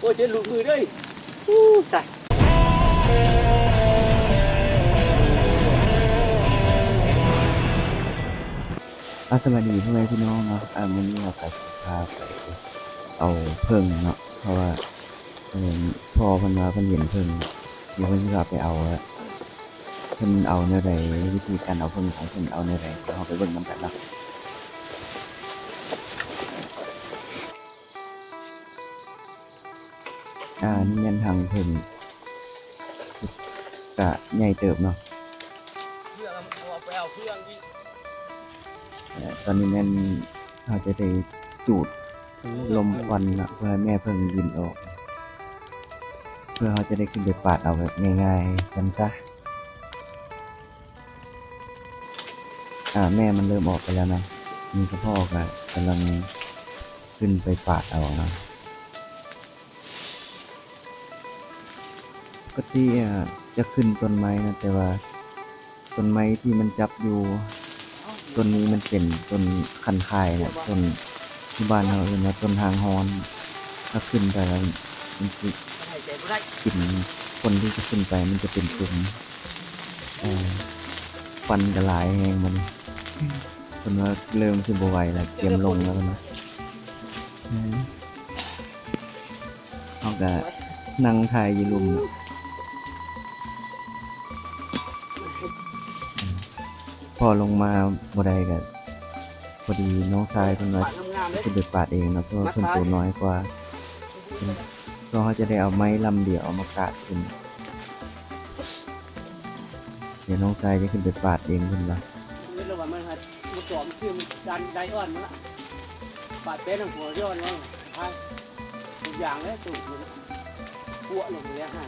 อ้เจ็บลูกมือด้วยตายสวัสดีพ่อแม่พี่น้องเนาะมื้อนี้เราก็สิพาไปเอาเพิ่งเนาะเพราะว่าพ่อเพิ่นว่าเพิ่นเห็นเพิ่งเดี๋ยวเพิ่นสิพาไปเอาอะเพิ่นเอาแนวใดวิธีการเอาเพิ่งของเพิ่นเอาแนวใดเดี๋ยวเราไปเบิ่งนำกันเนาะนี่แม่นทางเพิ่งก็ใหญ่เติบเนาะเพื่อนเอาไปเอาเพื่อนอีกตอนนี้แม่นเราจะได้จูดลมควันเนาะเพื่อให้แม่เพิ่งบินออกเพื่อเขาจะได้ขึ้นไปปาดเอาแบบง่ายๆซั้นซะแม่มันเริ่มออกไปแล้วนะมีพ่อก็กำลังขึ้นไปปาดเอานะปกติจะขึ้นต้นไม้นะแต่ว่าต้นไม้ที่มันจับอยู่ต้นนี้มันเป็นต้นคันคายนะต้นที่บ้านเราเรียกว่าต้นหางฮอนถ้าขึ้นไปแล้วมันจะกลิ่นคนที่จะขึ้นไปมันจะเป็นกลุ่มควันกระหลายแหงมันคนว่าเริ่มสิบ่ไหวแล้วเตรียมลงแล้วนะเขาก็นั่งถ่ายอยู่ลุมพอลงมาบ่ได้ก็พอดีน้องชายเพิ่นว่าสิไปปาดเองเนาะเพราะว่าเพิ่นตัวน้อยกว่าก็เขาจะได้เอาไม้ลำเดียวเอามากาดขึ้นเดี๋ยวน้องชายจะขึ้นไปปาดเองเพิ่นว่านี่เราว่ามันหัดมันจอมชื่อมันดันไดอ่อนมันละปาดเป็นหัวย้อนว่าทางทุกอย่างเลยตูดมันปั้วลงเลี้ยงให้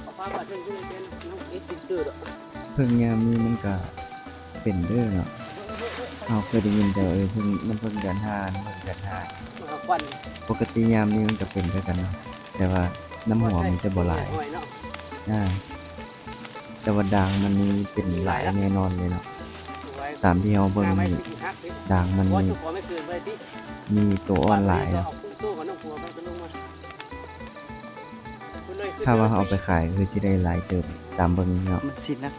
เอาปลาปลาเช่นที่เป็นน้องเอ็ดติดตื่นเพิ่งยามนี้มันก็เป็นเด้อเนาะเราเคยได้ยินแต่เพิ่งมันเพิ่งเดือน5เพิ่งเดือน5ปกติยามนี้มันก็เป็นด้วยกันเนาะแต่ว่าน้ำหัวมันจะบ่หลายแต่ว่าด่างมันนี่เป็นหลายแน่นอนเลยเนาะตามที่เราเบิ่งนี่ด่างมันมีตัวอ่อนหลายถ้าว่าเอาไปขายคือสิได้หลายเติบตามเบิ่งเนาะมันสินะ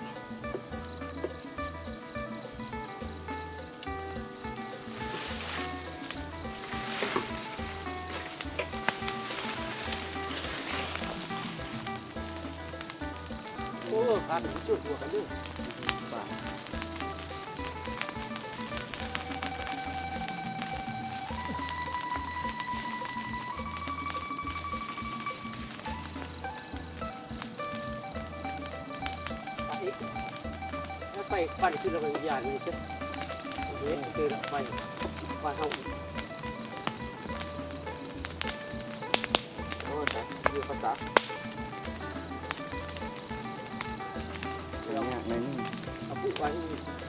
โอ้ขาดจุดหัวกันด้วยไปปั่นขึ้นแล้วก็ยานนี่จ้ะเฮ้ยเจอแล้วไปปั่นเอาโอ้แต่อยู่ภาษาเนี่ยในนี่เอาปุ๊บไว้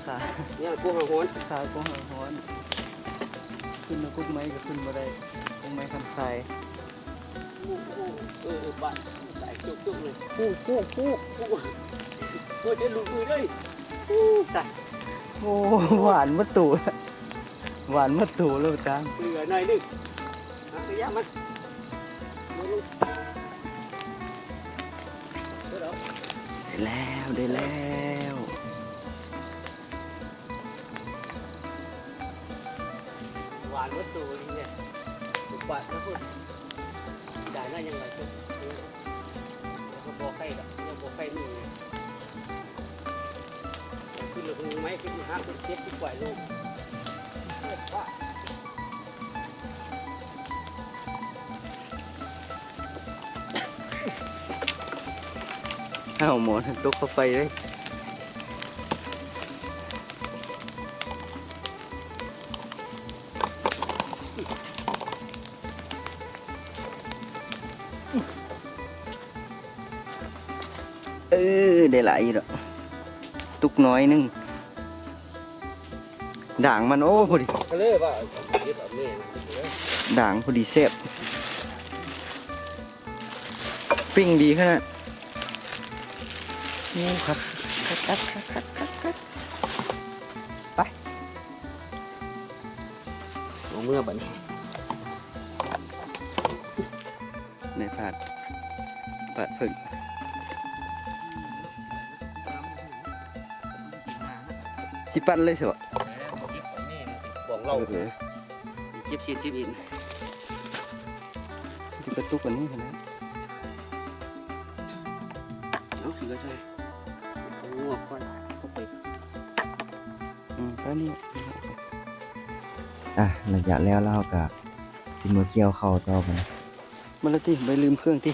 ค่ะเนี่ยกุ้งหางโหนค่ะกุ้งหางโหนขึ้นมากุ้งไม้ก็ขึ้นมาได้กุ้งไม้ทำทรายปั่นใส่จุกๆเลยปุ๊บโอ้เจ็บลูกมือด้วยตายโอ้หวานมะตูหวานมะตูเลยจังเหลือหน่อยนึงระยะมันได้แล้วหวานวัตถุนี่เนี่ยถูกปาดนะพูดได้น่ายังไงก็บอกใครกับบอกใครนี่คือเราคงไม่คิดห้าเป็นเจ็ดที่ปล่อยลูกเอาหมอนตกเข้าไปเลยได้หลายอยู่ดอกตุกน้อยนึงด่างมันโอ้พอดีเลยว่าด่างพอดีแซ่บปิ้งดีขนาดโอ้ครับไป เมื่อบัดนี้ ในผาดผึ่งสิปันเลยสิวะ บอกเรา เลย จิบชีจิบอิน จะกระตุกกว่านี้เห็นไหม เอาคือก็ใช่เอางวกก่อนเข้าไป แค่นี้อ่ะระยะแล้วเราก็สิมาเกี่ยวเข้าต่อไปมาแล้วที่ไปลืมเครื่องที่